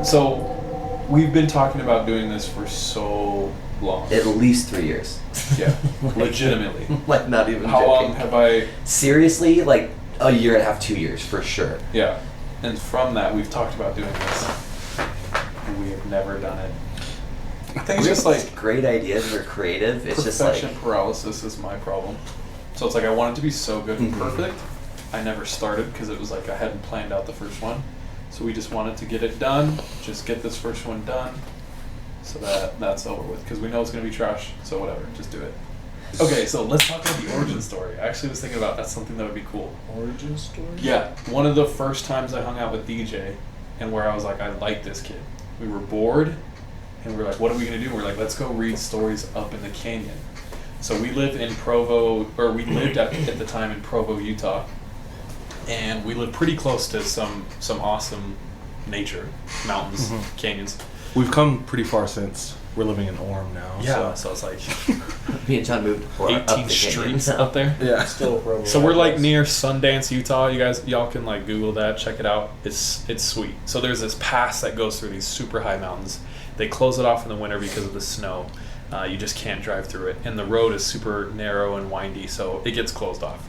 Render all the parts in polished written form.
So, we've been talking about doing this for so long. At least 3 years. Yeah, legitimately. Like, not even How joking. long have I... Seriously, like, a year and a half, 2 years, for sure. Yeah, and from that, we've talked about doing this. We have never done it. I think it's just like... Great ideas, we're creative, it's just like... Perfection paralysis is my problem. So it's like I want it to be so good and perfect. I never started because it was like I hadn't planned out the first one. So we just wanted to get it done, just get this first one done, so that's over with. Because we know it's going to be trash, so whatever, just do it. Okay, so let's talk about the origin story. I actually was thinking about that's something that would be cool. Origin story? Yeah, one of the first times I hung out with DJ, and where I was like, I like this kid. We were bored, and we were like, what are we going to do? And we're like, let's go read stories up in the canyon. So we live in Provo, or we lived at the time in Provo, Utah. And we live pretty close to some awesome nature, mountains, canyons. We've come pretty far since we're living in Orem now. Yeah, so it's like Me and John moved 18 streets up there. Yeah. Still Provo. So we're like near Sundance, Utah. Y'all can like Google that, check it out. It's sweet. So there's this pass that goes through these super high mountains. They close it off in the winter because of the snow. You just can't drive through it, and the road is super narrow and windy, so it gets closed off.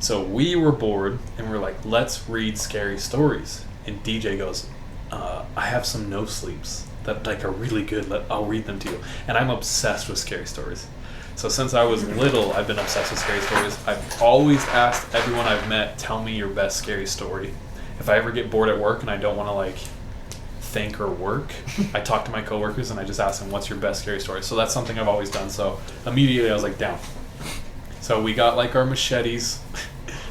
So we were bored, and we're like, let's read scary stories. And DJ goes, I have some no sleeps that like are really good. I'll read them to you. And I'm obsessed with scary stories. So since I was little, I've been obsessed with scary stories. I've always asked everyone I've met, tell me your best scary story. If I ever get bored at work and I don't want to like think or work, I talk to my coworkers and I just ask them, what's your best scary story? So that's something I've always done. So immediately I was like, down. So we got like our machetes,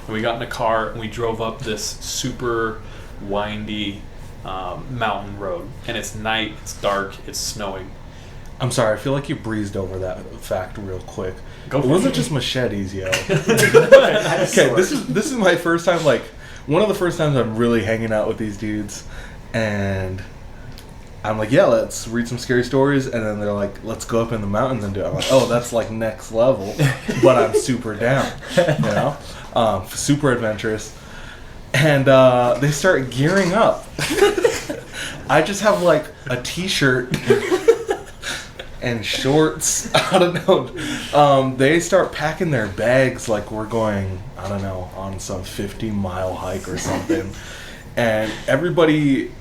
and we got in a car, and we drove up this super windy mountain road. And it's night, it's dark, it's snowing. I'm sorry, I feel like you breezed over that fact real quick. Go It for wasn't it. just machetes, yo. Okay, this is my first time, like, one of the first times I'm really hanging out with these dudes, and I'm like, yeah, let's read some scary stories, and then they're like, let's go up in the mountains and do it. I'm like, oh, that's like next level, but I'm super down, you know? Super adventurous. And they start gearing up. I just have like a t-shirt and shorts. I don't know. They start packing their bags like we're going, I don't know, on some 50-mile hike or something. And everybody,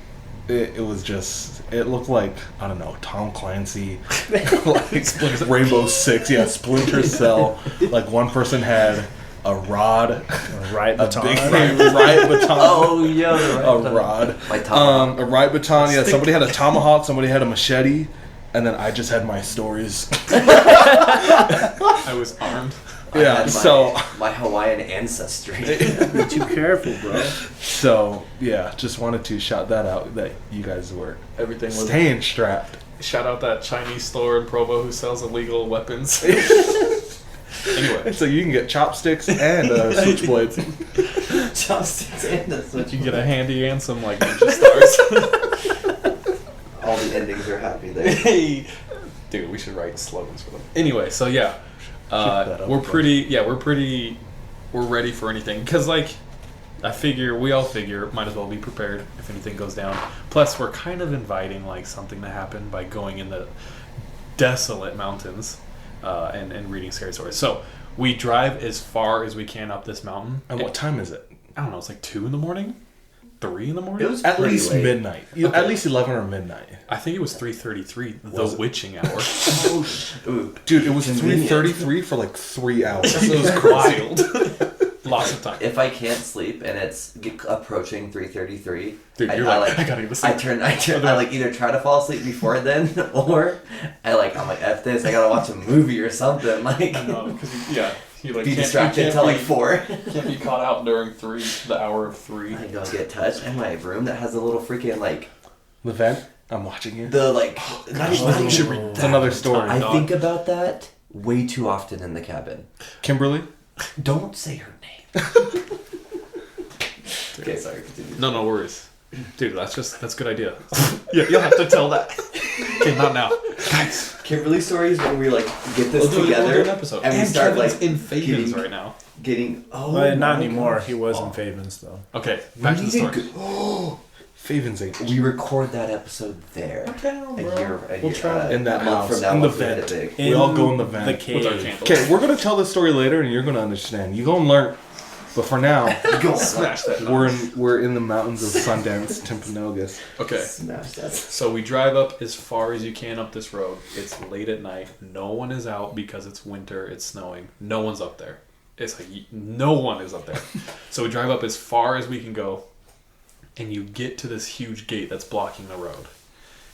it was just, it looked like, I don't know, Tom Clancy, like Rainbow Six, yeah, Splinter Cell. Like one person had a rod, A right baton. big riot baton. Oh, yeah, A rod. My tomahawk. A riot baton, yeah. Somebody had a tomahawk, somebody had a machete, and then I just had my stories. I was armed. I Yeah, had so my Hawaiian ancestry. Be too careful, bro. so yeah, just wanted to shout that out that you guys were Everything was... staying strapped. Shout out that Chinese store in Provo who sells illegal weapons. Anyway. So you can get chopsticks and switchblades. Chopsticks and a switch. You get a handy and some like ninja stars. All the endings are happy there. Hey, dude, we should write slogans for them. Anyway, so yeah, that up, we're ready for anything because like we all figure might as well be prepared if anything goes down. Plus, we're kind of inviting like something to happen by going in the desolate mountains and reading scary stories. So we drive as far as we can up this mountain. And what time is it? I don't know. It's like 2 a.m, 3 a.m. It was At pretty least late. midnight. At least 11 or midnight. I think it was 3:33, the Was it? witching hour. Ooh. Dude, it was Convenient. 3:33 for like 3 hours. It was wild. Lots of time. If I can't sleep and it's approaching 3:33, Dude, you're like, I gotta get to sleep. I like either try to fall asleep before then, or I'm like, F this, I gotta watch a movie or something. Like, I know, because you like be can't- distracted you until can't like 4. Can't be caught out during the hour of 3. I don't get touched. And my room that has a little freaking like The vent? I'm watching you. the like. not even- You should read It's another story. I think about that way too often in the cabin. Kimberly? Don't say her name. Okay, sorry. Continue. No worries. Dude, that's a good idea. Yeah, you'll have to tell that. Okay, not now. Guys. Kimberly stories when we like get this We'll do together an episode. and we start Kevin's like in Favens getting- right now. getting. Oh, But not my anymore. gosh. He was in Favens though. Okay, We back to the need story. to go- Faven's Age. We record that episode there. We'll try in that a month house, from now, in the once we hit vent. it big. We all go in the vent. The With our cave. candles. Okay, we're gonna tell this story later, and you're gonna understand. You gonna learn, but for now, Go Smash that. we're in the mountains of Sundance, Timpanogos. Okay. Smash that. So we drive up as far as you can up this road. It's late at night. No one is out because it's winter. It's snowing. No one's up there. It's like no one is up there. So we drive up as far as we can go, and you get to this huge gate that's blocking the road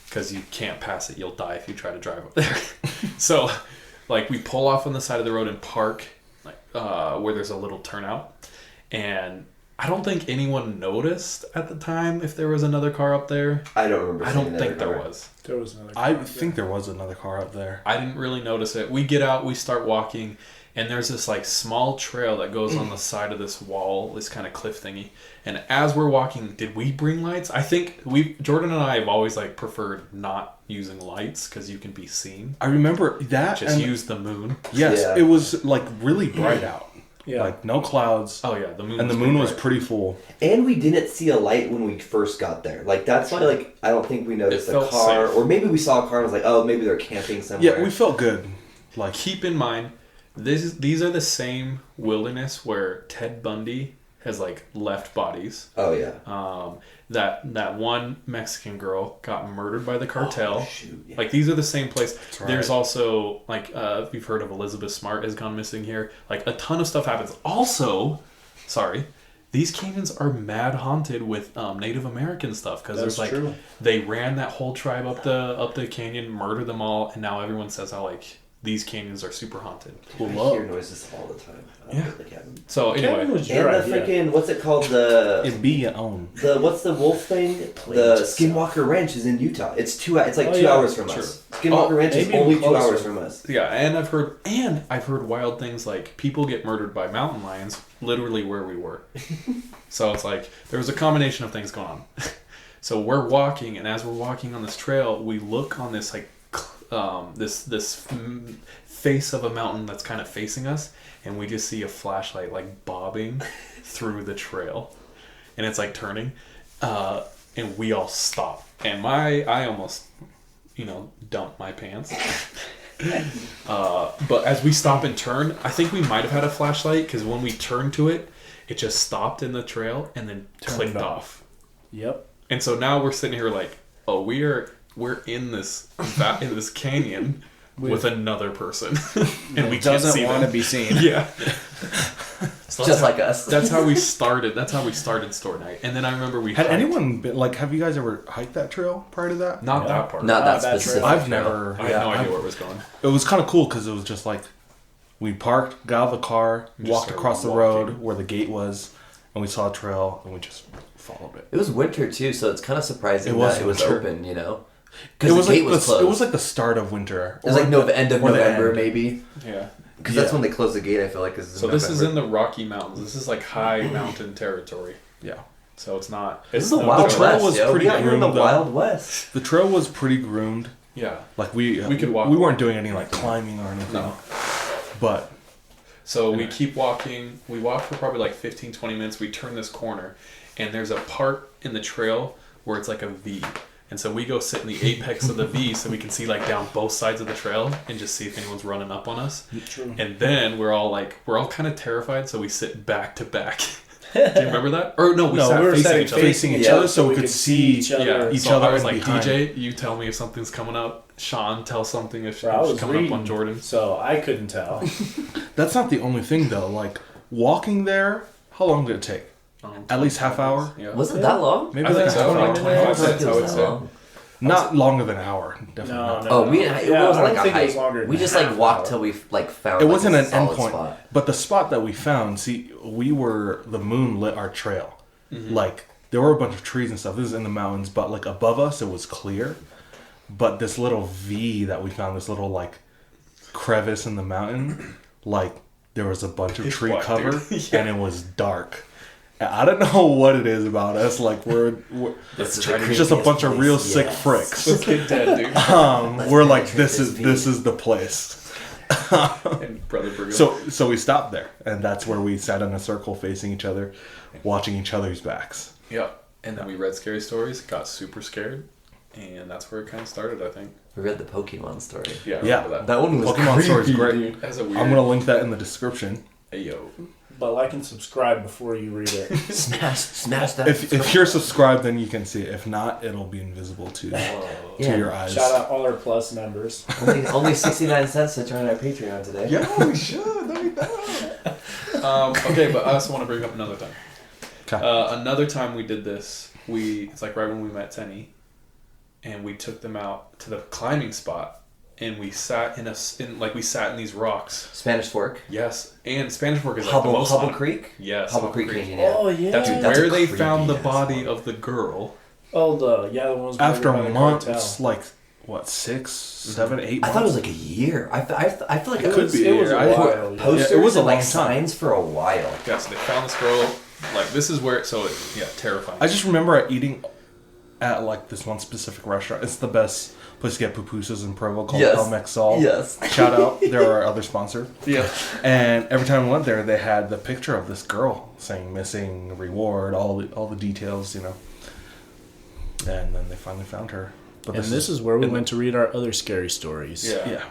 because you can't pass it. You'll die if you try to drive up there. So, like, we pull off on the side of the road and park, like, where there's a little turnout, and I don't think anyone noticed at the time if there was another car up there. I don't remember. I seeing don't another think there car. was. There was another. I think there was another car up there. I didn't really notice it. We get out, we start walking, and there's this like small trail that goes on the side of this wall, this kind of cliff thingy. And as we're walking, did we bring lights? I think Jordan and I have always like preferred not using lights because you can be seen. I remember that. Just and use the moon. yes, Yeah. it was like really bright out. Yeah. Like no clouds. Oh yeah, the moon. And the moon was pretty full. And we didn't see a light when we first got there. Like, that's why, like, I don't think we noticed It a felt car. safe. Or maybe we saw a car and was like, oh, maybe they're camping somewhere. Yeah, we felt good. Like Keep in mind, these are the same wilderness where Ted Bundy has like left bodies. Oh, yeah. That one Mexican girl got murdered by the cartel. Oh, shoot, yeah. Like, these are the same place. right. There's also like if you've heard of Elizabeth Smart has gone missing here. Like, a ton of stuff happens. Also, sorry, these canyons are mad haunted with Native American stuff because there's like true. they ran that whole tribe up the canyon, murdered them all, and now everyone says how like these canyons are super haunted. I hear noises all the time. Yeah. The cabin. So Kevin anyway, was your And the idea. freaking, what's it called? The it be your own. what's the wolf thing? The Skinwalker Ranch is in Utah. It's like Oh, 2 yeah. hours from True. us. Skinwalker Oh, Ranch is maybe only 2 closer. hours from us. yeah, and I've heard wild things like people get murdered by mountain lions literally where we were. So it's like there was a combination of things going on. So we're walking, and as we're walking on this trail, we look on this like this face of a mountain that's kind of facing us, and we just see a flashlight like bobbing through the trail, and it's like turning, and we all stop, and I almost dumped my pants. But as we stop and turn, I think we might have had a flashlight because when we turned to it, it just stopped in the trail and then clicked it off. Yep. And so now we're sitting here like, oh, we're in this canyon with another person, and we can't Doesn't see want them. to be seen. Yeah. So Just like us. that's how we started. That's how we started store night. And then I remember we Had hiked. anyone been like? Have you guys ever hiked that trail prior to that? Not Yeah. that part. Not that that specific. trail. I've never. I had no idea where it was going. It was kind of cool because it was just like we parked, got out of the car, Just walked started across the walking. road where the gate was, and we saw a trail, and we just followed it. It was winter too, so it's kind of surprising It was that it was winter. open. It Because was the gate like was the, closed. it was like the start of winter. It was like end of or the November, end. maybe. Yeah. Because that's Yeah. when they close the gate. I feel like So this is in the Rocky Mountains. This is like high mountain territory. Yeah. So it's not. This It's is the no Wild trail West. was yo. pretty We out here in the groomed, though. Wild West. The trail was pretty groomed. Yeah. Like we could walk. We weren't doing any like climbing or anything. No. But So we keep walking. We walk for probably like 15, 20 minutes. We turn this corner, and there's a part in the trail where it's like a V. And so we go sit in the apex of the V so we can see like down both sides of the trail and just see if anyone's running up on us. True. And then we're all kind of terrified, so we sit back to back. Do you remember that? Or no, we No, sat we were facing sitting each other. facing each Yeah, other so we could see each other. Yeah, each so other I was and like, behind. DJ, you tell me if something's coming up. Sean, tell something if Bro, I it's was coming reading, up on Jordan. so I couldn't tell. That's not the only thing though. Like walking there, how long did it take? At least half hour? Yeah. Was it that long? Maybe I think like so. 20 Like 25 minutes. minutes, I would That say. long. Not longer than an hour. Definitely No, not. no. Oh, it wasn't I like don't a think it was hike. longer than We just half like an walked hour. till we like found. It like, wasn't a an solid endpoint, spot. but the spot that we found, see, the moon lit our trail. Mm-hmm. Like there were a bunch of trees and stuff. This is in the mountains, but like above us, it was clear. But this little V that we found, this little like crevice in the mountain, like there was a bunch of It's tree black, cover, dude. Yeah. and it was dark. And I don't know what it is about us. Like we're This is try the to- just a creepiest bunch of real place, sick yes. fricks. Let's get dead, dude. We're penetrate like, this this is the place. And Brother Brigham. So we stopped there, and that's where we sat in a circle facing each other, watching each other's backs. yeah. And then we read scary stories, got super scared, and that's where it kind of started, I think. We read the Pokemon story. Yeah, I Yeah. remember that. That one was Pokemon creepy, story is great. dude. That's a weird. I'm gonna link that in the description. Hey, yo. But like and subscribe before you read it. Smash that. If you're subscribed, then you can see it. If not, it'll be invisible to Yeah. your eyes. Shout out all our Plus members. only 69 cents to join our Patreon today. Yeah, we should. That'd be bad. Okay, but I also want to bring up another time. 'Kay. Another time we did this, it's like right when we met Tenny, and we took them out to the climbing spot, and we sat we sat in these rocks. Spanish Fork. Yes, and Spanish Fork is like the most Hubble fun. Creek? Yes, Hubble Creek Canyon, yeah. Oh yeah. That's Dude, that's where a they found the creepy-ass body spot. of the girl. Oh the ones After murdered by the months, cartel. like what, 6, 7, 8 months? I thought it was like a year. I feel like It could be. It was a I- while. Yeah. posters it was a and like long time. signs for a while. Yeah, so they found this girl. Like this is where terrifying. I just remember eating at like this one specific restaurant. It's the best place to get pupusas in Provo called Yes. El Mexal. Yes. Shout out. They're our other sponsor. yeah. And every time I went there, they had the picture of this girl saying missing, reward, all the details, you know. And then they finally found her. But And this is where we went to read our other scary stories. Yeah. Yeah.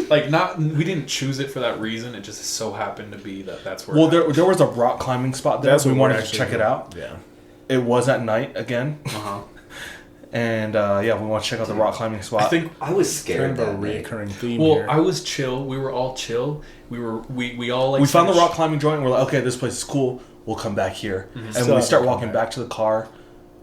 Like we didn't choose it for that reason. It just so happened to be that's where. Well, there was a rock climbing spot there. That's We what wanted we're to actually check it doing. out. Yeah. It was at night again. Uh-huh. And yeah, we want to check out the rock climbing spot. I think. I was scared Kind of a that night. reoccurring theme Well, here. I was chill. We were all chill. We all like. we found the finished- rock climbing joint. And we're like, okay, this place is cool. We'll come back here. And Still we start haven't come walking back to the car.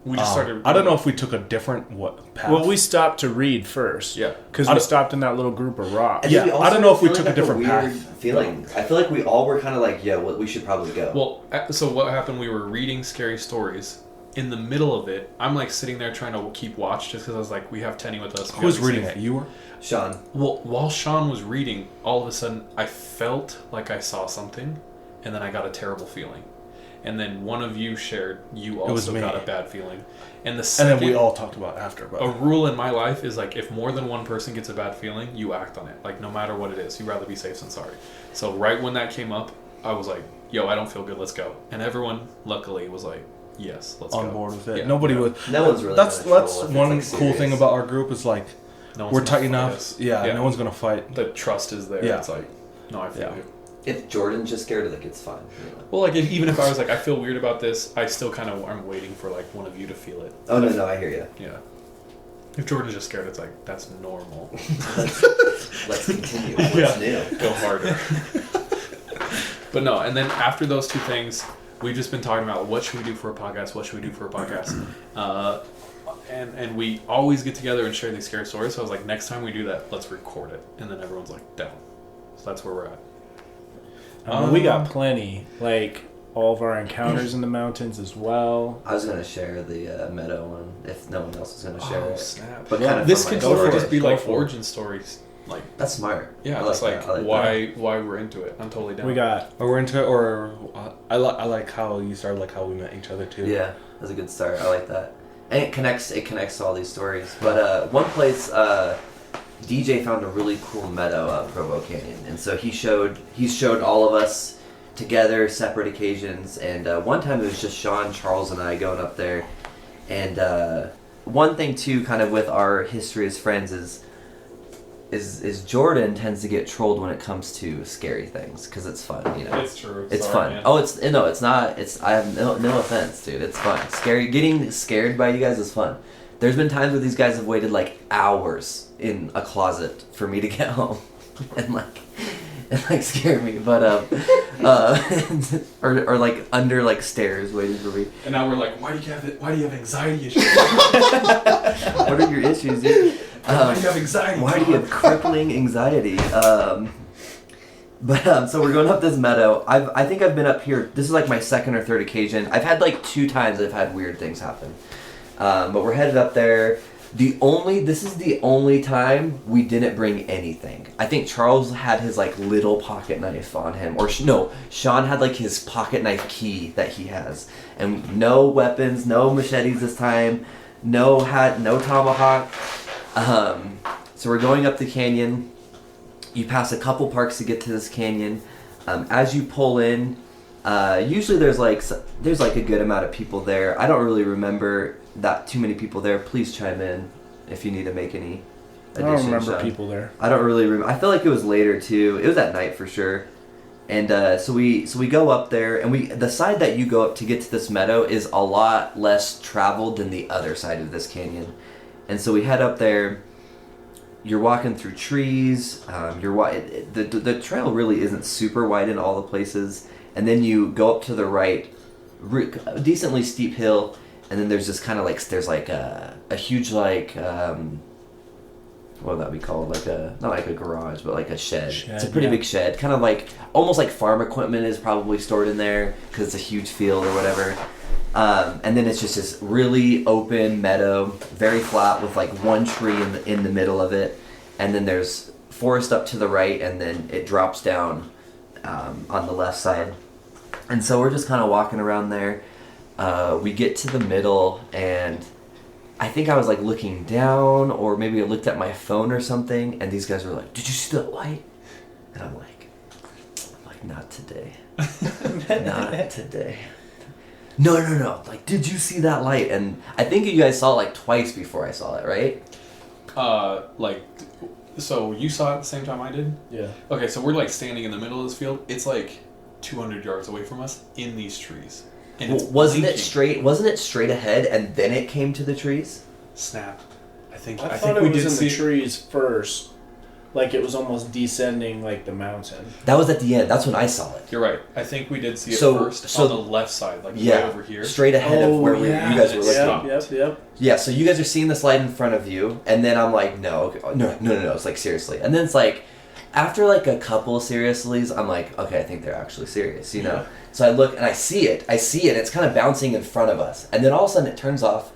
We just started. I don't know if we took a different path. Well, we stopped to read first. Yeah. Because I we don't- stopped in that little group of rocks. And Yeah, then we also I don't know if we were took a feeling, different like, weird path. feeling. I feel like we all were kind of like, yeah, we should probably go. Well, so what happened? We were reading scary stories. In the middle of it, I'm like sitting there trying to keep watch, just because I was like, we have Tenny with us. Who was reading it? You were? Sean. Well, while Sean was reading, all of a sudden I felt like I saw something, and then I got a terrible feeling. And then one of you shared you was also me. got a bad feeling. And the And second, then we all talked about after. But a rule in my life is like if more than one person gets a bad feeling, you act on it. Like no matter what it is, you'd rather be safe than sorry. So right when that came up, I was like, "Yo, I don't feel good. Let's go." And everyone, luckily, was like, "Yes, let's go." on board with it. Yeah. Nobody Yeah. was. No one's really That's gonna trouble if it's, one like, cool serious. thing about our group is like No one's we're gonna tight fight enough. us. Yeah, no one's gonna fight. The trust is there. Yeah. It's like, no, I feel Yeah. you. If Jordan's just scared, like, it's fine. You know? Well, like even if I was like, I feel weird about this, I still kind of I'm waiting for like one of you to feel it. Oh, no, I hear you. Yeah. If Jordan's just scared, it's like that's normal. Let's continue. What's new? Go harder. But no, and then after those two things, we've just been talking about what should we do for a podcast? What should we do for a podcast? And we always get together and share these scary stories. So I was like, next time we do that, let's record it. And then everyone's like, down. So that's where we're at. We got plenty. Like all of our encounters in the mountains as well. I was gonna share the Meadow one if no one else was gonna share it. Snap. But Yeah, kind of This from my could totally story. just be Go like for it. origin stories. Like, That's smart. yeah, I it's like, that. I why we're into it. I'm totally down. We got Or we're into it, or I like how you started, like how we met each other too. Yeah, that's a good start. I like that, and it connects to all these stories. But one place, DJ found a really cool meadow at Provo Canyon, and so he showed all of us together, separate occasions. And one time it was just Sean, Charles, and I going up there. And one thing too, kind of with our history as friends is Jordan tends to get trolled when it comes to scary things because it's fun, you know. It's true. It's Sorry, fun. man. Oh, it's not. I have no offense, dude. It's fun. Getting scared by you guys is fun. There's been times where these guys have waited like hours in a closet for me to get home, and scare me. But or like under like stairs waiting for me. And now we're like, why do you have anxiety issues? What are your issues, dude? Why do you have anxiety? Why do you have crippling anxiety? So we're going up this meadow. I think I've been up here. This is like my second or third occasion. I've had like 2 times I've had weird things happen. But we're headed up there. This is the only time we didn't bring anything. I think Charles had his like little pocket knife on him, or no, Sean had like his pocket knife key that he has, and no weapons, no machetes this time, no hat, no tomahawk. So we're going up the canyon. You pass a couple parks to get to this canyon. As you pull in, Usually there's like a good amount of people there. I don't really remember that too many people there. Please chime in if you need to make any I don't additions. remember Sean. people there. I don't really remember. I feel like it was later too. It was at night for sure. And so we go up there, and the side that you go up to get to this meadow is a lot less traveled than the other side of this canyon. And so we head up there. You're walking through trees. The trail really isn't super wide in all the places. And then you go up to the right, a decently steep hill, and then there's just kind of like there's like a huge like what would that be called? Like not like a garage, but like a shed. It's a pretty big shed, kind of like almost like farm equipment is probably stored in there because it's a huge field or whatever. And then it's just this really open meadow, very flat with like one tree in the middle of it, and then there's forest up to the right, and then it drops down on the left side. And so we're just kind of walking around there. We get to the middle, and I think I was like looking down, or maybe I looked at my phone or something, and these guys were like, "Did you see that light?" And I'm like, "Not today. Not today." No. Like, did you see that light? And I think you guys saw it like twice before I saw it, right? So you saw it at the same time I did? Yeah. Okay, so we're like standing in the middle of this field. It's like 200 yards away from us in these trees. And it's wasn't blinking. it straight ahead and then it came to the trees? Snap. I I think thought we it was did in see the trees first. Like it was almost descending like the mountain. That was at the end. That's when I saw it. You're right. I think we did see it So first on the left side, like way over here. Straight ahead of where you guys were looking. Yep. Yeah, so you guys are seeing this light in front of you, and then I'm like, no. It's like, seriously. And then it's like, after like a couple of seriouslys, I'm like, okay, I think they're actually serious, you know? Yeah. So I look, and I see it. It's kind of bouncing in front of us. And then all of a sudden it turns off,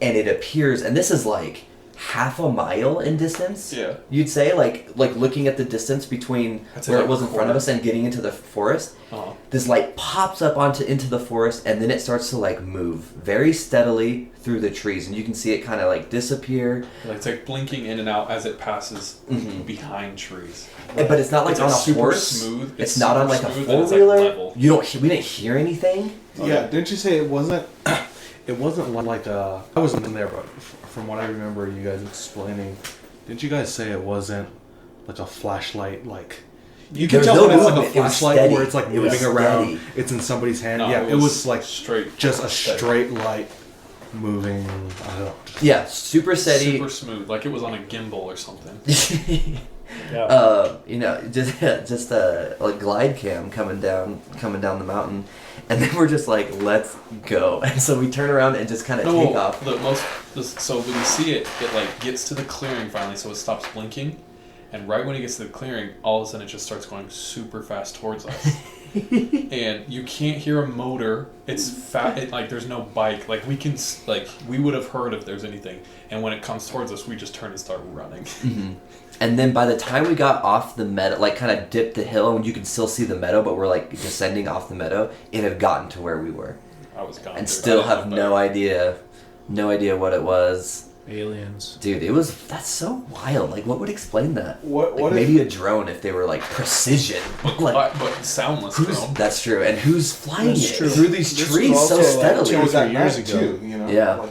and it appears, and this is like half a mile in distance. Yeah. You'd say, like looking at the distance between where it was in front of us and getting into the forest. Uh-huh. This light pops up into the forest, and then it starts to like move very steadily through the trees, and you can see it kind of like disappear. It's like blinking in and out as it passes behind trees. But it's not like It's on a super horse. smooth. It's not on like a smooth and it's, like, four-wheeler. level. We didn't hear anything. Yeah, didn't you say it wasn't? It wasn't like a. I wasn't in there, but from what I remember, you guys explaining, didn't you guys say it wasn't like a flashlight? Like you can There's tell no when it's like a movement. It was flashlight steady. where it's like It was moving around. steady. It's in somebody's hand. No, Yeah, it was like straight, just a straight light moving. I don't know. Yeah, super steady. super smooth, like it was on a gimbal or something. Just a glide cam coming down the mountain, and then we're just like, let's go. And so we turn around and just kind of take off. So when you see it, it like gets to the clearing finally, so it stops blinking, and right when it gets to the clearing, all of a sudden it just starts going super fast towards us. And you can't hear a motor. It's fat. Like there's no bike. Like we would have heard if there's anything. And when it comes towards us, we just turn and start running. Mm-hmm. And then by the time we got off the meadow, like kind of dipped the hill, and you could still see the meadow, but we're like descending off the meadow, it had gotten to where we were. I was gone. And still have no idea what it was. Aliens. Dude, that's so wild. Like, what would explain that? What Like, maybe a drone if they were like precision. But soundless drone. That's true. And who's flying That's it true. thee trees This so was also, like, steadily? It was at 2 or 3 years night ago. too. You know. Yeah. Like,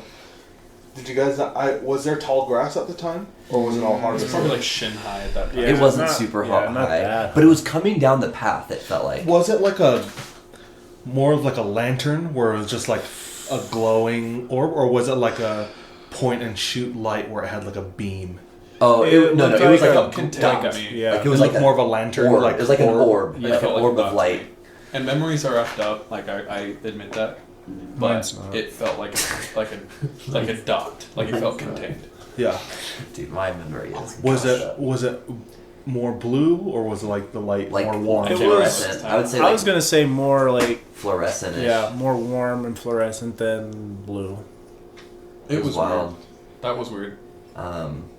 did you guys? Was there tall grass at the time, or was it all hard? It was probably like shin high at that time. Yeah. It wasn't not- super yeah, not high, bad. but it was coming down the path. It felt like. Was it like more of like a lantern where it was just like a glowing orb, or was it like a point and shoot light where it had like a beam? Oh, It it was looked like like a a dot. container. Yeah. Like it was like more of a lantern. orb. Like It was like an orb, Yeah, like it felt an like orb a of dot. light. And memories are effed up. Like I admit that, but Mine's not. it felt like a dot. Like it felt contained. Yeah. Dude, my memory is. Was messed it up. more blue, or was it like the light Like more warm? It was- fluorescent? I would say I like was gonna say more like fluorescent. more warm and fluorescent than blue. It was wild. weird. That was weird.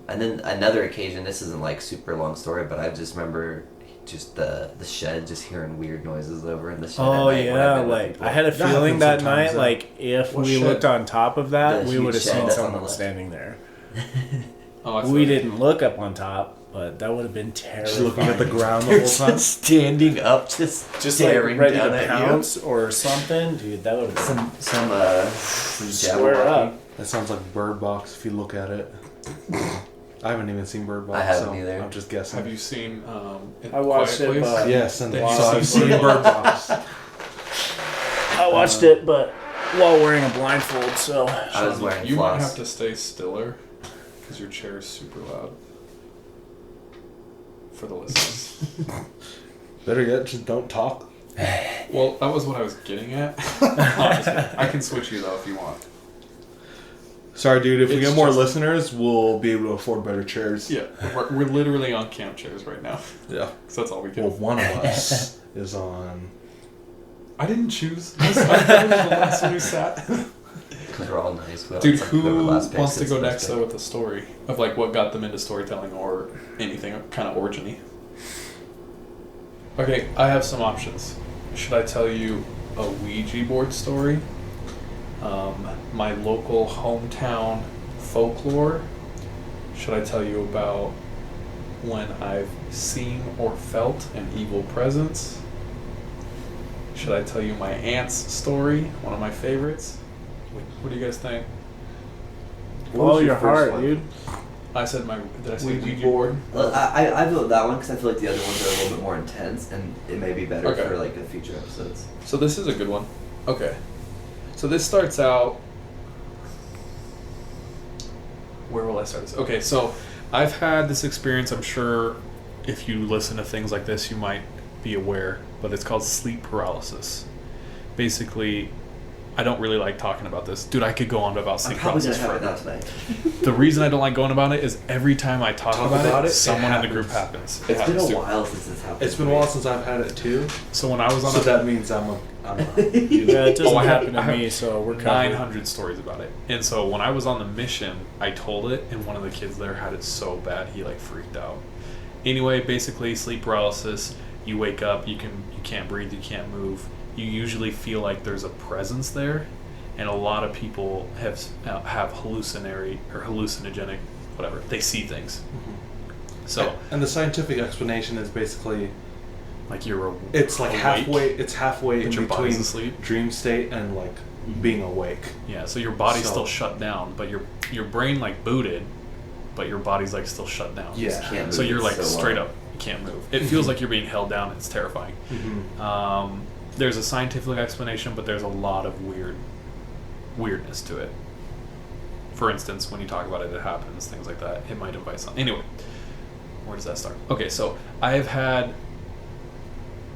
And then another occasion. This isn't like super long story, but I just remember just the shed, just hearing weird noises over in the shed. Oh at night when I've yeah, been with like people. I had a That feeling happens that sometimes, night, like if What we shed? looked on top of that, The we huge would have shed seen that's on the someone left. standing there. Oh, I We feel- didn't look up on top, But that would have been terrifying. Just looking at the ground the whole time. Standing up, just staring like ready down to at pounce or something, dude. That would have been some square Jabberwocky. up. That sounds like Bird Box if you look at it. I haven't even seen Bird Box. I haven't so either. I'm just guessing. Have you seen I watched Quiet it, Place? but Yes, and Then so you I've see seen Bird Box. I watched it, but while wearing a blindfold, so I was wearing You floss. might have to stay stiller because your chair is super loud. For the listeners. Better yet, just don't talk. Well, that was what I was getting at. I can switch you though if you want. Sorry, dude. If we It's get more just- listeners, we'll be able to afford better chairs. Yeah, we're literally on camp chairs right now. Yeah. So that's all we can. Well, one of us is on. I didn't choose. This. I was the last one who sat. Because we're all nice. We all Dude, accept who whoever last pick wants to sits go first next pick. though with the story of like what got them into storytelling or anything kind of origin-y? Okay, I have some options. Should I tell you a Ouija board story? My local hometown folklore? Should I tell you about when I've seen or felt an evil presence? Should I tell you my aunt's story? One of my favorites. What do you guys think? What was follow your first heart, one? dude. I said did I say Ouija Ouija board? Well, I vote that one because I feel like the other ones are a little bit more intense and it may be better Okay. for like the future episodes. So this is a good one. Okay. So this starts out. Where will I start this? Okay, so I've had this experience. I'm sure if you listen to things like this, you might be aware, but it's called sleep paralysis. Basically, I don't really like talking about this. Dude, I could go on about I'm sleep probably gonna paralysis have it forever. now tonight. The reason I don't like going about it is every time I talk about it, it someone in the happens. group happens. It It's been happens a too. while since this happened. It's been a while since I've had it too. So when I was on So a that means I'm a. Yeah, it doesn't I have- happen to I have me, so we're covered. 900 stories about it. And so when I was on the mission, I told it, and one of the kids there had it so bad he like freaked out. Anyway, basically sleep paralysis. You wake up, you can't breathe, you can't move. You usually feel like there's a presence there, and a lot of people have hallucinogenic, whatever. They see things. So And the scientific explanation is basically like you're it's like awake, halfway. It's halfway but in your body's between asleep. dream state and like being awake. Yeah, so your body's So- still shut down, but your brain like booted, but your body's like still shut down. Yeah. Can't So move, you're like it's so straight long. up, you can't move. It feels like you're being held down. It's terrifying. There's a scientific explanation, but there's a lot of weirdness to it. For instance, when you talk about it, it happens, things like that. It might invite something. Anyway, where does that start? Okay, so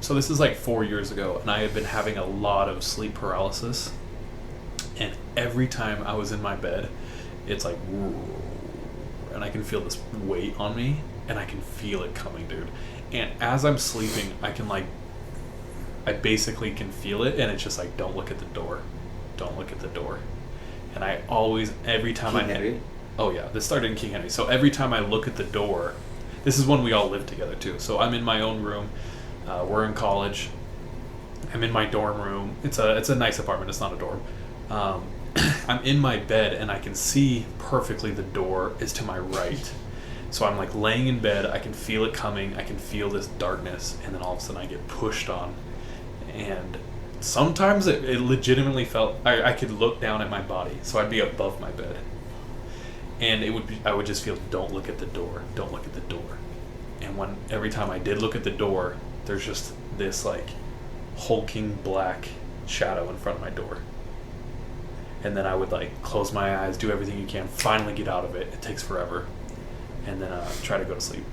so this is like 4 years ago, and I had been having a lot of sleep paralysis. And every time I was in my bed, it's like, and I can feel this weight on me, and I can feel it coming, dude. And as I'm sleeping, I basically can feel it, and it's just like, don't look at the door. Don't look at the door. And I always, every time King Henry? Oh yeah, this started in King Henry. So every time I look at the door, this is when we all live together too. So I'm in my own room. We're in college. I'm in my dorm room. It's a nice apartment. It's not a dorm. I'm in my bed and I can see perfectly the door is to my right. So I'm like laying in bed. I can feel it coming. I can feel this darkness, and then all of a sudden I get pushed on. And sometimes it legitimately felt I could look down at my body, so I'd be above my bed, and I would just feel, don't look at the door, don't look at the door. And every time I did look at the door, there's just this like hulking black shadow in front of my door. And then I would like close my eyes, do everything you can, finally get out of it. It takes forever, and then try to go to sleep.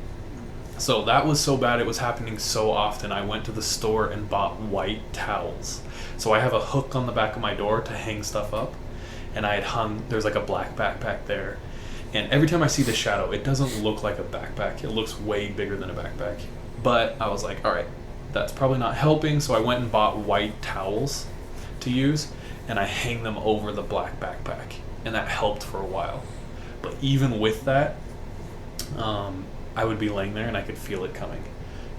So that was so bad, it was happening so often. I went to the store and bought white towels. So I have a hook on the back of my door to hang stuff up, and I had hung, there's like a black backpack there. And every time I see the shadow, it doesn't look like a backpack. It looks way bigger than a backpack. But I was like, all right, that's probably not helping. So I went and bought white towels to use, and I hang them over the black backpack. And that helped for a while. But even with that, I would be laying there and I could feel it coming,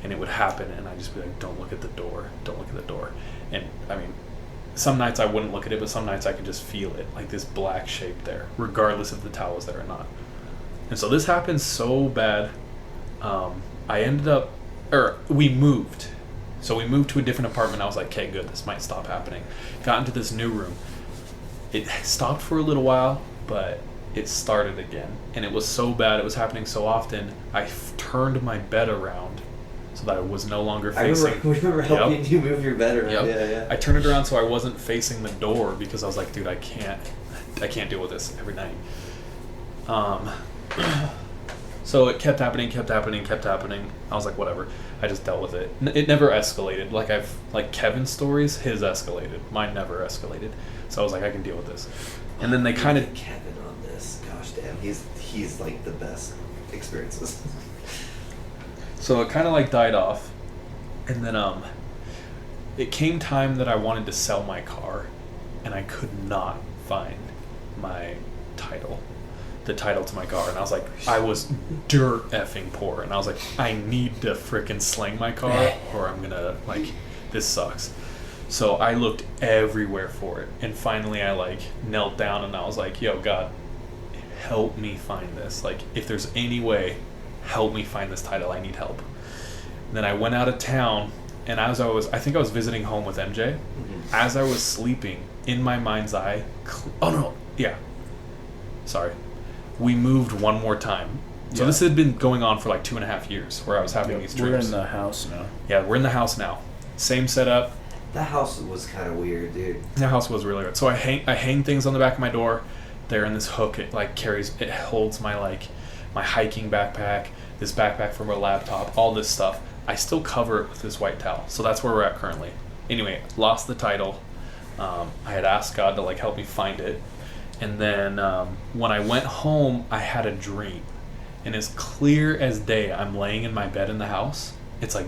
and it would happen, and I'd just be like, don't look at the door, don't look at the door. And I mean, some nights I wouldn't look at it, but some nights I could just feel it, like this black shape there, regardless if the towel was there or not. And so this happened so bad I ended up, or we moved. So we moved to a different apartment. I was like, okay, good, this might stop happening. Got into this new room. It stopped for a little while, but it started again. And it was so bad, it was happening so often, I turned my bed around so that I was no longer facing... I remember helping you move your bed around. Yep. Yeah. I turned it around so I wasn't facing the door because I was like, dude, I can't deal with this every night. So it kept happening. I was like, whatever. I just dealt with it. It never escalated. Like Kevin's stories, his escalated. Mine never escalated. So I was like, I can deal with this. And then they kind of... Kevin on this. Gosh damn. He's like the best experiences. So it kind of like died off. And then it came time that I wanted to sell my car. And I could not find my title. The title to my car, and I was like, I was dirt effing poor, and I was like, I need to freaking sling my car or I'm gonna, like, this sucks. So I looked everywhere for it, and finally I like knelt down and I was like, yo, God, help me find this. Like, if there's any way, help me find this title. I need help. And then I went out of town, and I think I was visiting home with MJ. As I was sleeping, in my mind's eye, we moved one more time. So this had been going on for like 2.5 years where I was having these dreams. We're in the house now. Yeah, we're in the house now. Same setup. That house was kind of weird, dude. The house was really weird. So I hang things on the back of my door. They're in this hook. It holds my hiking backpack, this backpack from a laptop, all this stuff. I still cover it with this white towel. So that's where we're at currently. Anyway, lost the title. I had asked God to like help me find it. And then when I went home, I had a dream, and as clear as day, I'm laying in my bed in the house. It's like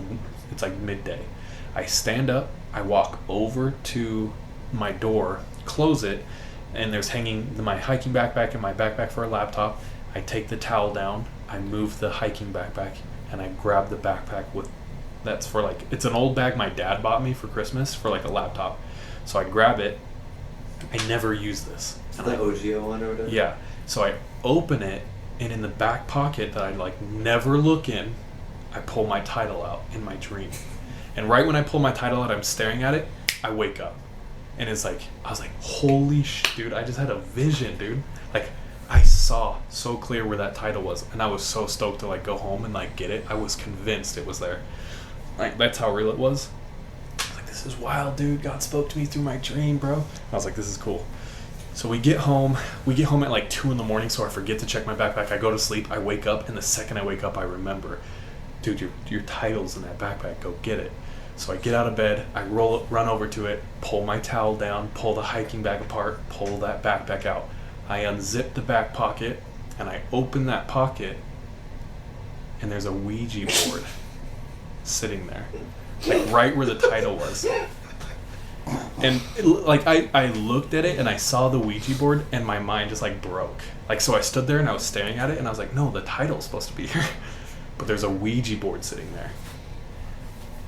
midday. I stand up, I walk over to my door, close it, and there's hanging my hiking backpack and my backpack for a laptop. I take the towel down, I move the hiking backpack, and I grab the backpack that's for like, it's an old bag my dad bought me for Christmas for like a laptop. So I grab it. I never use this. The OGO one or whatever? Yeah. So I open it, and in the back pocket that I like never look in, I pull my title out in my dream. And right when I pull my title out, I'm staring at it, I wake up. And it's like, I was like, holy shit, dude, I just had a vision, dude. Like, I saw so clear where that title was, and I was so stoked to like go home and like get it. I was convinced it was there. Like, that's how real it was. I was like, this is wild, dude. God spoke to me through my dream, bro. I was like, this is cool. So we get home at like 2 a.m, so I forget to check my backpack. I go to sleep, I wake up, and the second I wake up, I remember, dude, your title's in that backpack, go get it. So I get out of bed, I run over to it, pull my towel down, pull the hiking bag apart, pull that backpack out. I unzip the back pocket, and I open that pocket, and there's a Ouija board sitting there, like right where the title was. And I looked at it and I saw the Ouija board and my mind just like broke. Like, so I stood there and I was staring at it and I was like, no, the title's supposed to be here. But there's a Ouija board sitting there.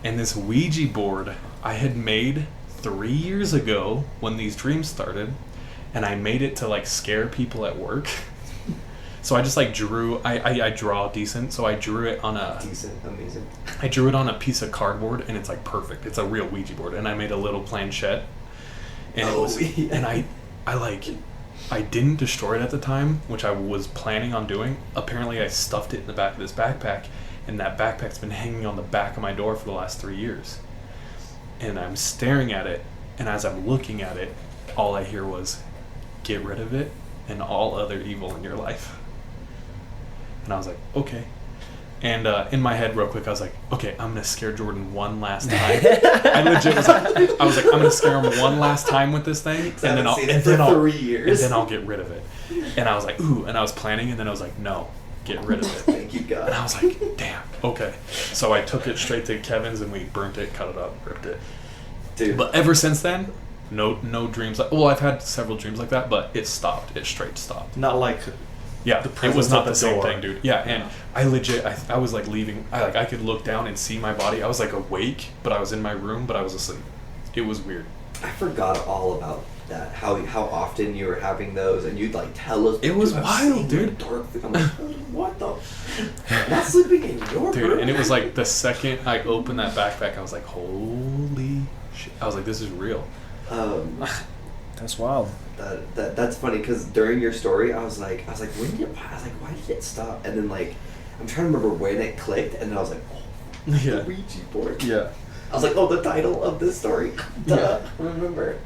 And this Ouija board I had made 3 years ago when these dreams started, and I made it to like scare people at work. So I just like drew, I draw decent, so I drew it on a... Decent, amazing. I drew it on a piece of cardboard, and it's like perfect. It's a real Ouija board, and I made a little planchette. And it was, and I didn't destroy it at the time, which I was planning on doing. Apparently I stuffed it in the back of this backpack, and that backpack's been hanging on the back of my door for the last 3 years. And I'm staring at it, and as I'm looking at it, all I hear was, get rid of it and all other evil in your life. And I was like, okay. And in my head, real quick, I was like, okay, I'm gonna scare Jordan one last time. I legit was like, I'm gonna scare him one last time with this thing, and then I'll 3 years. And then I'll get rid of it. And I was like, ooh, and I was planning, and then I was like, no, get rid of it. Thank you, God. And I was like, damn, okay. So I took it straight to Kevin's, and we burnt it, cut it up, ripped it. Dude. But ever since then, no dreams like. Well, I've had several dreams like that, but it stopped. It straight stopped. Not like. Yeah, it was not the same thing, dude. Yeah, and I legit, I was like leaving. I could look down and see my body. I was like awake, but I was in my room, but I was asleep. It was weird. I forgot all about that how often you were having those, and you'd like tell us. It was "I'm wild, seeing dude." Dark thing. I'm like, what the? I'm not sleeping in your Dude, room. and it was like the second I opened that backpack, I was like, holy shit. I was like, this is real. That's wild. That's funny because during your story, I was like, why did it stop? And then like, I'm trying to remember when it clicked, and then I was like, oh, Yeah. the Ouija board. Yeah. I was like, oh, the title of this story. Duh, remember.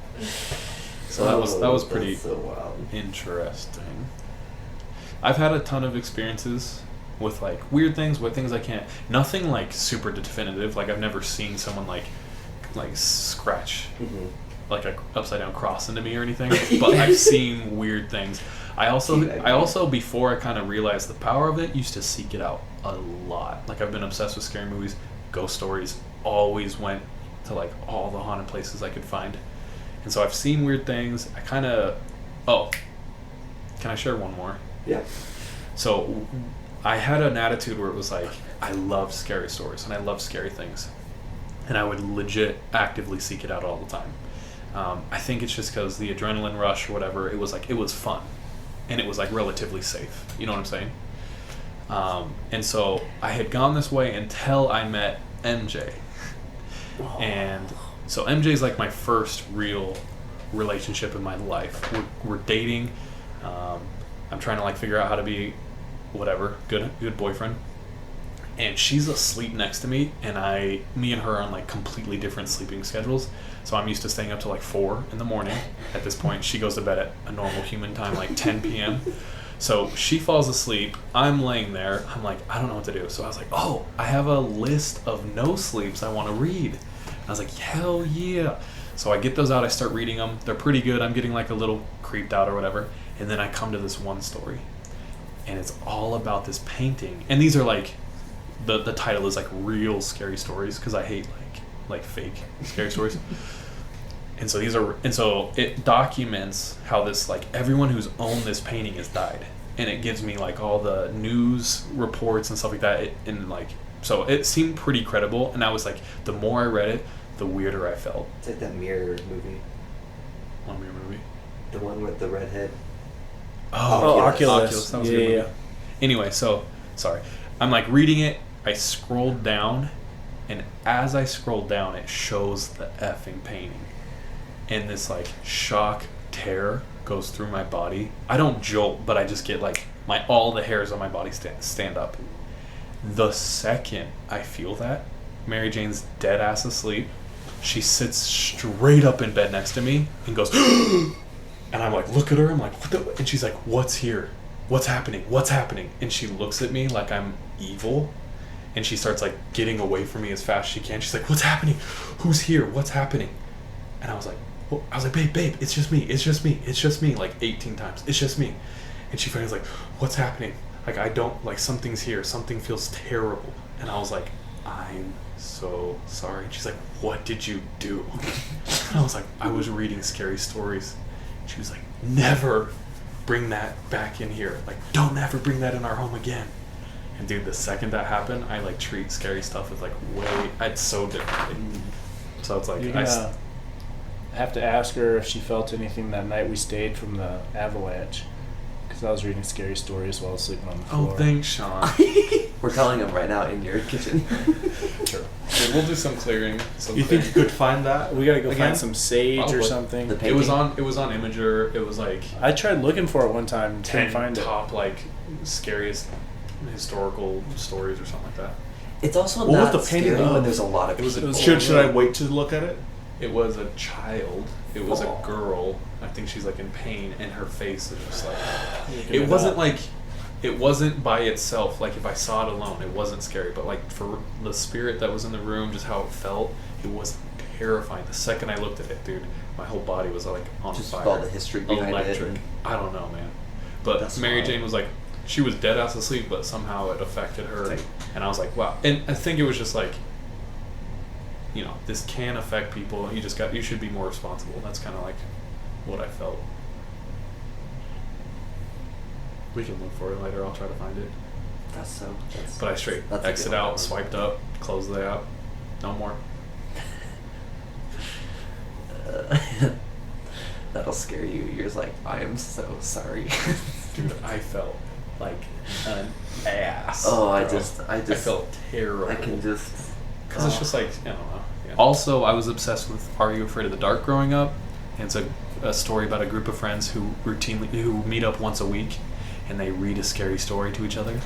So that was pretty that's so wild. interesting. I've had a ton of experiences with like weird things, with things I can't. Nothing like super definitive. Like I've never seen someone like scratch Mm-hmm. like a upside down cross into me or anything. But I've seen weird things. I also before I kind of realized the power of it, used to seek it out a lot. Like I've been obsessed with scary movies, ghost stories. Always went to like all the haunted places I could find. And so I've seen weird things. I kind of... Oh, can I share one more? Yeah. So I had an attitude where it was like, I love scary stories and I love scary things. And I would legit actively seek it out all the time. I think it's just because the adrenaline rush or whatever, it was fun. And it was like relatively safe. You know what I'm saying? And so I had gone this way until I met MJ. And so MJ's like my first real relationship in my life. We're dating. I'm trying to like figure out how to be whatever, good boyfriend. And she's asleep next to me, and me and her are on like completely different sleeping schedules. So I'm used to staying up till like 4 in the morning. At this point, she goes to bed at a normal human time, like 10 p.m. So she falls asleep. I'm laying there. I'm like, I don't know what to do. So I was like, oh, I have a list of no sleeps I want to read. And I was like, hell yeah. So I get those out. I start reading them. They're pretty good. I'm getting like a little creeped out or whatever. And then I come to this one story. And it's all about this painting. And these are like, the title is like real scary stories because I hate like fake scary stories. And so it documents how this like everyone who's owned this painting has died, and it gives me like all the news reports and stuff like that. So it seemed pretty credible, and I was like, the more I read it, the weirder I felt. It's like that Mirror movie. One weird movie. The one with the redhead. Oh, Oculus. That was a good movie. Anyway, so sorry. I'm like reading it. I scrolled down, and as I scrolled down, it shows the effing painting. And this like shock terror goes through my body. I don't jolt, but I just get like all the hairs on my body stand up. The second I feel that, Mary Jane's dead ass asleep. She sits straight up in bed next to me and goes, and I'm like, look at her. I'm like, what the? And she's like, what's here? What's happening? What's happening? And she looks at me like I'm evil. And she starts like getting away from me as fast as she can. She's like, what's happening? Who's here? What's happening? And I was like, babe, it's just me, like 18 times. It's just me. And she finally was like, what's happening? Like, I don't, like, something's here. Something feels terrible. And I was like, I'm so sorry. And she's like, what did you do? And I was like, I was reading scary stories. She was like, never bring that back in here. Like, don't ever bring that in our home again. And dude, the second that happened, I like treat scary stuff with like it's so differently. So it's like You're gonna have to ask her if she felt anything that night we stayed from the avalanche. Because I was reading scary stories while sleeping on the floor. Oh, thanks, Sean. We're telling them right now in your kitchen. Sure. So we'll do some clearing. You think you could find that? We gotta go again? find some sage Probably. or something. The It was on Imager. It was like I tried looking for it one time. 10 Couldn't find it. top like scariest historical stories or something like that. It's also What was not the painting scary of? when there's a lot of It was a- people. Should I wait to look at it? It was a child. It was Oh. a girl. I think she's like in pain, and her face is just like. Looking It wasn't up. like. It wasn't by itself. Like if I saw it alone, it wasn't scary. But like for the spirit that was in the room, just how it felt, it was terrifying. The second I looked at it, dude, my whole body was like on Just fire. with all the history behind it Electric. and- I don't know, man. But That's Mary wild. Jane was like, she was dead ass asleep, but somehow it affected her. And I was like, wow. And I think it was just like, you know, this can affect people. You should be more responsible. That's kind of like what I felt. We can look for it later. I'll try to find it. That's But I straight that's a exit good out, one. swiped up, closed the app. No more. That that'll scare you. You're just like, I am so sorry. Dude, I felt like an ass. Oh, I bro. just I felt terrible. I can just because it's just like, I don't know. Yeah. Also, I was obsessed with Are You Afraid of the Dark growing up. And it's a story about a group of friends who meet up once a week, and they read a scary story to each other,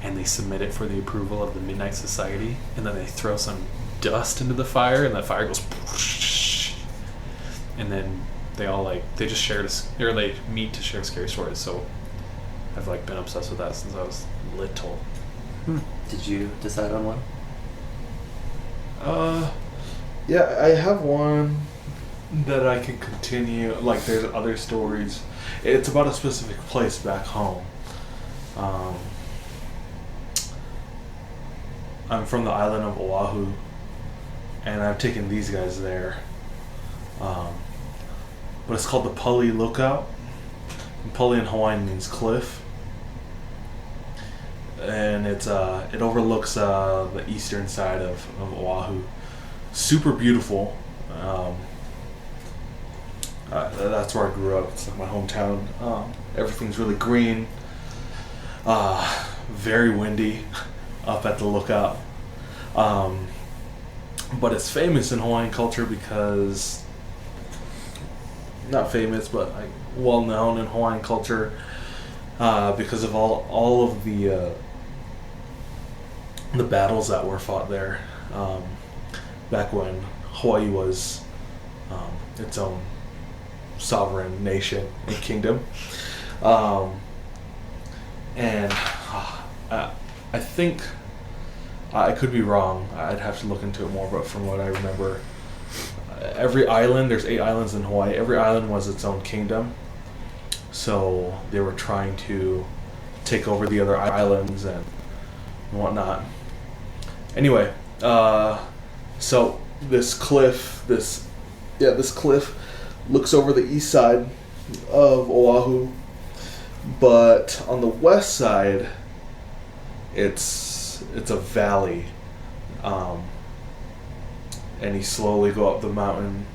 and they submit it for the approval of the Midnight Society, and then they throw some dust into the fire, and that fire goes, and then they all they just they meet to share scary stories. So I've been obsessed with that since I was little. Did you decide on one? Yeah, I have one that I can continue. There's other stories. It's about a specific place back home. I'm from the island of Oahu, and I've taken these guys there. But it's called the Pali Lookout. And Pali in Hawaiian means cliff. And it overlooks the eastern side of Oahu. Super beautiful. That's where I grew up. It's my hometown. Everything's really green. Very windy up at the lookout. But it's famous in Hawaiian culture because, not famous, but well known in Hawaiian culture because of all of the battles that were fought there back when Hawaii was its own sovereign nation and kingdom. And I think, I could be wrong, I'd have to look into it more, but from what I remember, every island, there's 8 islands in Hawaii, every island was its own kingdom. So they were trying to take over the other islands and whatnot. Anyway, so this cliff looks over the east side of Oahu, but on the west side, it's a valley, and you slowly go up the mountain,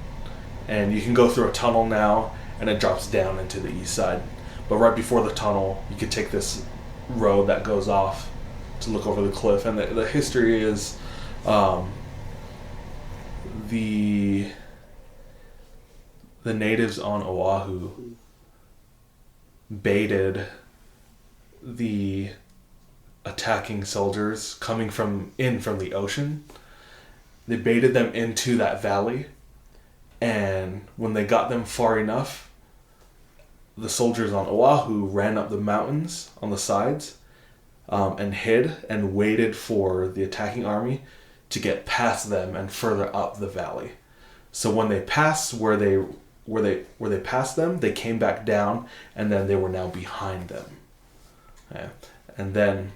and you can go through a tunnel now, and it drops down into the east side. But right before the tunnel, you could take this road that goes off to look over the cliff, and the history is the natives on Oahu baited the attacking soldiers coming from the ocean. They baited them into that valley, and when they got them far enough, the soldiers on Oahu ran up the mountains on the sides and hid and waited for the attacking army to get past them and further up the valley. So when they passed where they passed them, they came back down, and then they were now behind them. Yeah. And then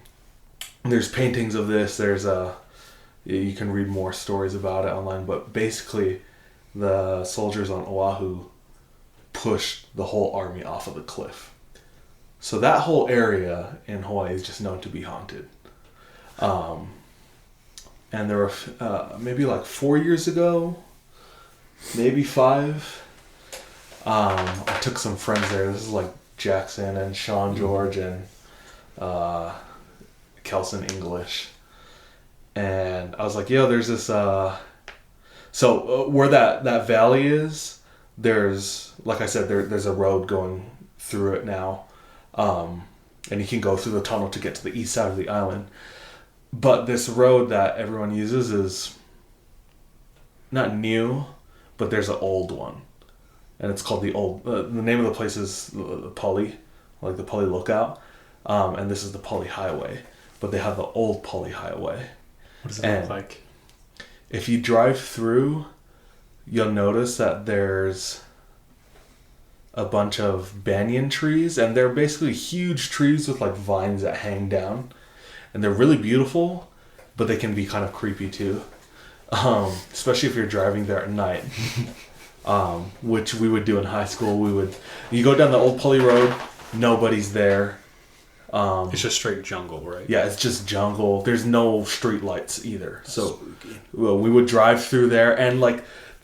there's paintings of this. You can read more stories about it online, but basically the soldiers on Oahu pushed the whole army off of the cliff. So that whole area in Hawaii is just known to be haunted. And there were maybe 4 years ago, maybe 5, I took some friends there. This is Jackson and Sean George and Kelson English. And I was like, yo, there's this... So where that valley is, there's, like I said, there's a road going through it now. And you can go through the tunnel to get to the east side of the island. But this road that everyone uses is not new, but there's an old one. And it's called the name of the place is the Pali, the Pali Lookout. And this is the Pali Highway. But they have the old Pali Highway. What does it look like? If you drive through, you'll notice that there's a bunch of banyan trees, and they're basically huge trees with vines that hang down, and they're really beautiful, but they can be kind of creepy too, especially if you're driving there at night, which we would do in high school. You go down the old Pali Road, nobody's there. It's just straight jungle, right? Yeah, it's just jungle. There's no street lights either. That's so spooky. we would drive through there, and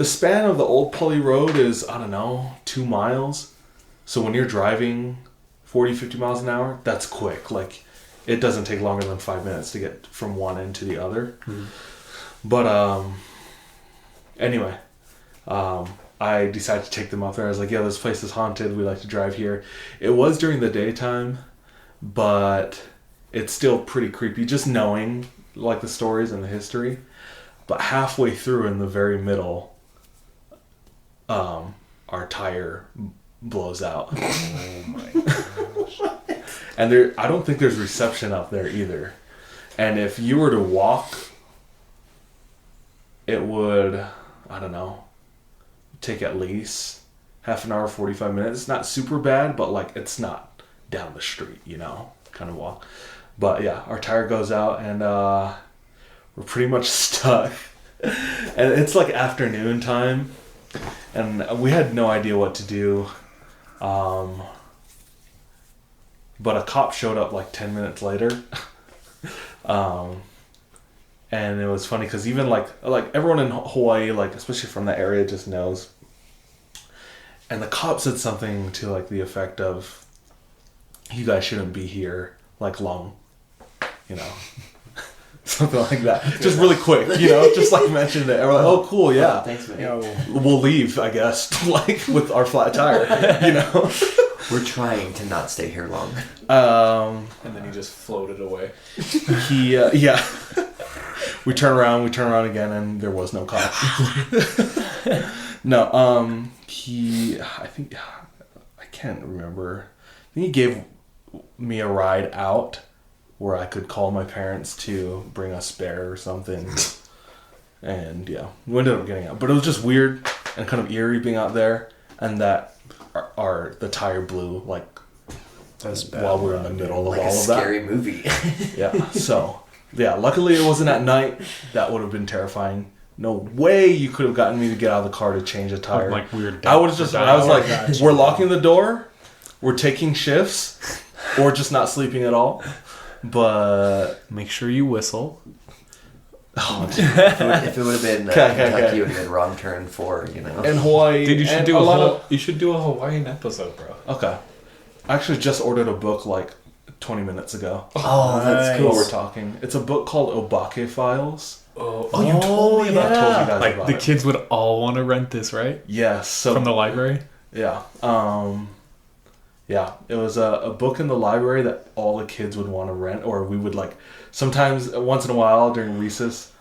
the span of the old Pulley Road is, I don't know, 2 miles. So when you're driving 40, 50 miles an hour, that's quick. Like, it doesn't take longer than 5 minutes to get from one end to the other. Mm-hmm. But, anyway, I decided to take them up there. I was like, yeah, this place is haunted. We like to drive here. It was during the daytime, but it's still pretty creepy just knowing, like, the stories and the history. But halfway through in the very middle, our tire blows out. Oh my gosh. And I don't think there's reception up there either. And if you were to walk, it would, I don't know, take at least half an hour, 45 minutes. It's not super bad, but like it's not down the street, kind of walk. But yeah, our tire goes out and we're pretty much stuck. And it's like afternoon time. And we had no idea what to do. But a cop showed up like 10 minutes later. And it was funny because even like everyone in Hawaii, like especially from that area, just knows. And the cop said something to like the effect of, "You guys shouldn't be here like long," something like that. Just really quick, just like mentioned it. And we're like, "Oh, cool, yeah, thanks, man. We'll leave, I guess, like with our flat tire, We're trying to not stay here long." And then he just floated away. Yeah. We turn around again, and there was no cop. No, I can't remember. I think he gave me a ride out where I could call my parents to bring a spare or something. And yeah, we ended up getting out. But it was just weird and kind of eerie being out there, and that the tire blew like while we were in the middle of all of that. Scary movie. Yeah, so yeah, luckily it wasn't at night. That would have been terrifying. No way you could have gotten me to get out of the car to change a tire. Like weird. I was like, we're locking the door, we're taking shifts, or just not sleeping at all. But make sure you whistle. Oh, if it would have been Kentucky, it would have been wrong turn 4, In Hawaii, dude, you should do you should do a Hawaiian episode, bro. Okay, I actually just ordered a book like 20 minutes ago. Oh, that's cool. While we're talking, it's a book called Obake Files. Oh, you told me that. I told you guys like about the it. kids would all want to rent this, right? Yes. So from the library. Yeah. Yeah. It was a book in the library that all the kids would want to rent, or we would like sometimes once in a while during recess,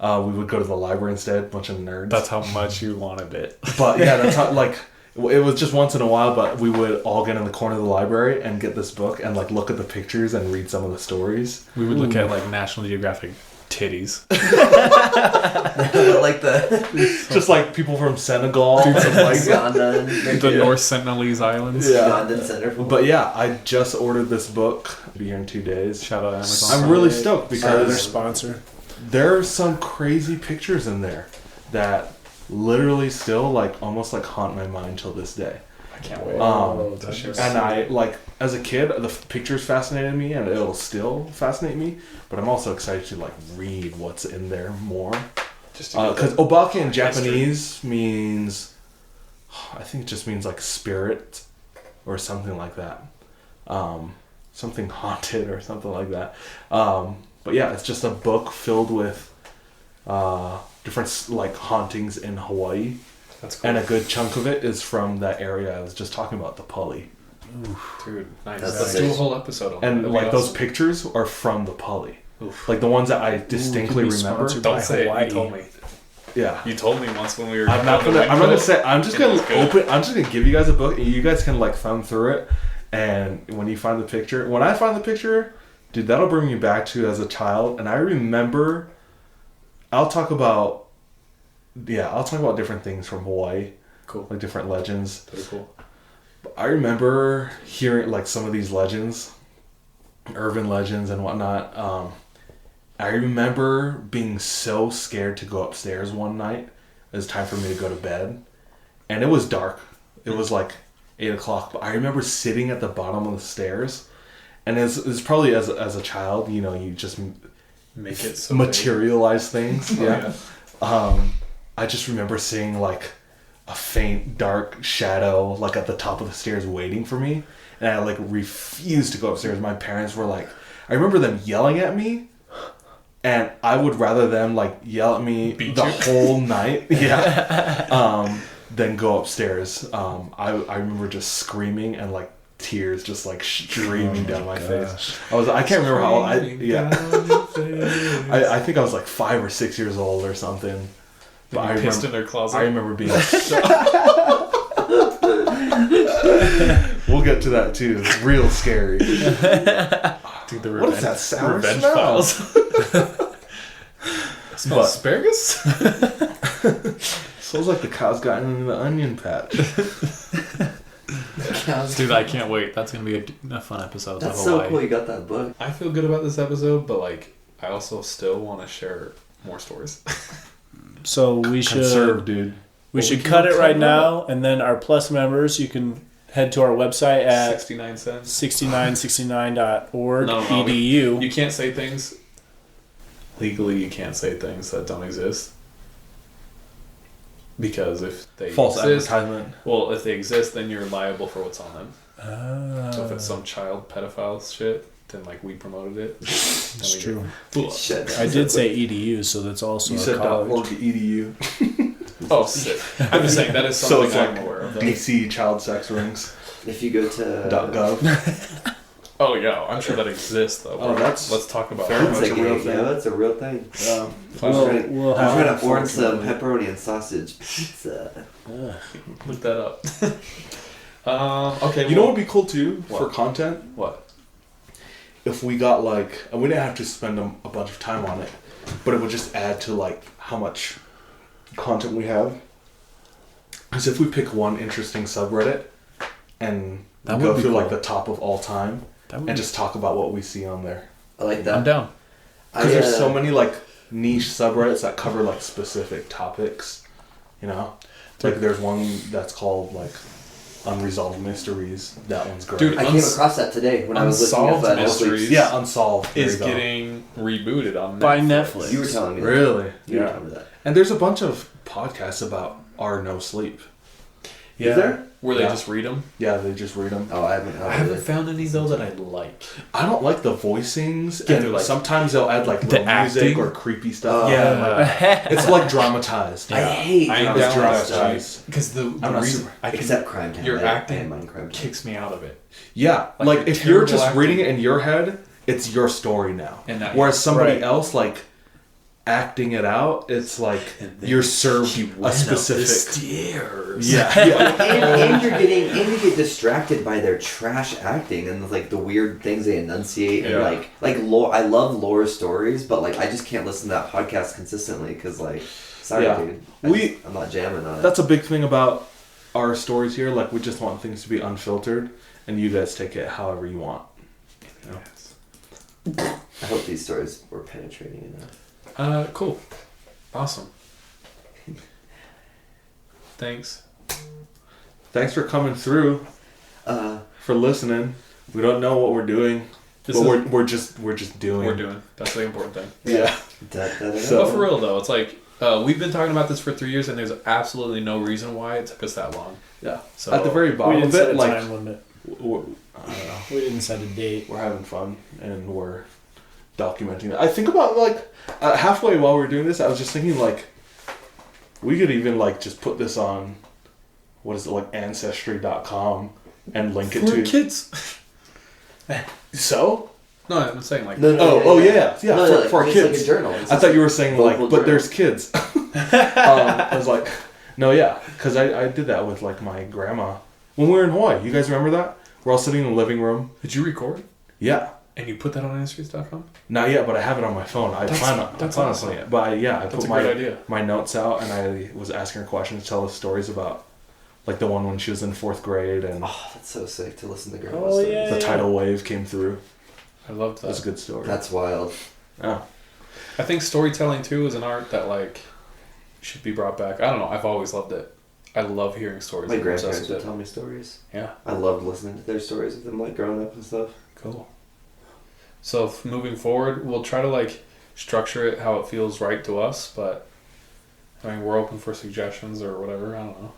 we would go to the library instead. Bunch of nerds. That's how much you wanted it. But yeah, that's how like. It was just once in a while, but we would all get in the corner of the library and get this book and like look at the pictures and read some of the stories. We would look at like National Geographic titties. Like just like people from Senegal, and like the North Sentinelese Islands. Yeah. But yeah, I just ordered this book. It'll be here in 2 days. Shout out Amazon. I'm really stoked because their sponsor. There are some crazy pictures in there that literally still like almost like haunt my mind till this day. I can't wait. And I like as a kid the pictures fascinated me and it'll still fascinate me, but I'm also excited to like read what's in there more. Because obake in Japanese means, I think it just means like spirit or something like that, something haunted or something like that. But yeah, it's just a book filled with different like hauntings in Hawaii. That's cool. And a good chunk of it is from that area I was just talking about, the Pali. Dude, nice. Let's do a whole episode on that. And like awesome. those pictures are from the Pali. Like the ones that I distinctly remember. Don't say it. You told me. Yeah. You told me once when we were. I'm not gonna say. I'm just gonna give you guys a book, and you guys can like thumb through it. And when you find the picture, when I find the picture, dude, that'll bring me back to as a child. And I remember. I'll talk about different things from Hawaii. Cool. Like different legends. Very cool. But I remember hearing like some of these legends, urban legends and whatnot. I remember being so scared to go upstairs one night. It was time for me to go to bed. And it was dark. It was like 8 o'clock. But I remember sitting at the bottom of the stairs. And it's probably as a child, you just... Make it so materialize things. Yeah. I just remember seeing like a faint dark shadow like at the top of the stairs waiting for me, and I like refused to go upstairs. My parents were like, I remember them yelling at me, and I would rather them like yell at me Beat the you? whole night, than go upstairs. I remember just screaming and like tears just like streaming down my face. I can't remember how old I think I was like 5 or 6 years old or something. But I pissed in their closet. I remember being we'll get to that too. It's real scary. Dude, the What is that sour Revenge smell? Files. Smell asparagus? Smells like the cow's gotten into the onion patch. Dude, I can't wait. That's gonna be a fun episode. That's of so Hawaii. cool you got that book. I feel good about this episode, but like, I also still want to share more stories. So we should Conserve, dude. we Well, should we can cut it right cover now, and then our Plus members, you can head to our website at 69 cents. 6969.org No, edu. You can't say things legally. You can't say things that don't exist because if they False exist, advertisement. well, if they exist, then you're liable for what's on them. So if Ah, it's some child pedophile shit, then like we promoted it. it's true. Shit. I did say edu, so that's also You a said college. .org edu. Oh, sick. I'm just saying that is So something it's I'm like aware of. DC child sex rings. If you go to .gov. Oh yeah, I'm sure that exists though. Oh, that's let's talk about fair. that. It's That's like, a real you thing. know, it's a real thing. We'll I'm trying have to order some unfortunately. pepperoni and sausage pizza. Look that up. Okay. You know what would be cool too for What? content? What? If we got like, and we didn't have to spend a bunch of time on it, but it would just add to like how much content we have. Is if we pick one interesting subreddit and That go would be through like cool. the top of all time That would and be- just talk about what we see on there. I like I'm that. down. Because there's so many like niche subreddits that cover like specific topics, you know. Like there's one that's called like Unresolved Mysteries. That one's great. Dude, I came across that today when I was looking Unsolved up Mysteries. yeah, Unsolved there Is you go. getting rebooted on By Netflix. Netflix. You were telling me that. Really? You were Yeah. telling me that. And there's a bunch of podcasts about our no sleep. Yeah. Is there? Where they Yeah. just read them. Yeah, they just read them. Oh, I haven't. I haven't found any though that I like. I don't like the voicings, Yeah, and they're like- sometimes they'll add like The real music acting? or creepy stuff. Oh. Yeah. It's like dramatized. I hate I am drama down down with with stuff. that. Because the I'm not reason super- I can, Except Crime Time. your I acting don't mind Crime Time. kicks me out of it. Yeah, Like, like your if you're just terrible reading it acting. in your head, it's your story now. And now- Whereas somebody Right. else, like acting it out, it's like you're served a specific. stairs. Yeah, yeah. and you get distracted by their trash acting and like the weird things they enunciate and Yeah. like lore. I love lore stories, but like I just can't listen to that podcast consistently because like, sorry, Yeah. dude, I'm not jamming on it. That's a big thing about our stories here. Like we just want things to be unfiltered, and you guys take it however you want. You know? I hope these stories were penetrating enough. Cool. Awesome. Thanks. Thanks for coming through, for listening. We don't know what we're doing, This but is we're just doing. we're doing. That's the important thing. Yeah. So, But for real though, it's like we've been talking about this for 3 years, and there's absolutely no reason why it took us that long. Yeah. So At the very We bottom didn't of set a it, like time limit. we're, I don't know, We didn't set a date. we're having fun and we're documenting it. I think about like halfway while we're doing this, I was just thinking like we could even like just put this on what is it like ancestry.com and link it for to kids. So? No, I'm saying like Yeah, No, for it's kids. like a journal. It's I thought you were saying like, vocal but journal. there's kids. I was like, no, yeah, because I did that with like my grandma when we were in Hawaii. You guys remember that? We're all sitting in the living room. Did you record? Yeah, And you put that on Ancestries.com? not yet, but I have it on my phone. I That's plan on awesome. honestly, but I That's put a great my idea. my notes out and I was asking her questions, tell us stories about like the one when she was in 4th grade and Oh, that's so sick to listen to grandma Oh, stories. yeah. the tidal wave came through. I loved That's a that. good story. That's wild. Yeah. I think storytelling too is an art that like should be brought back. I don't know. I've always loved it. I love hearing stories. My I'm obsessed grandparents with would it. tell me stories. Yeah, I loved listening to their stories of them like growing up and stuff. cool. So moving forward, we'll try to like structure it how it feels right to us, but I mean, we're open for suggestions or whatever. I don't know.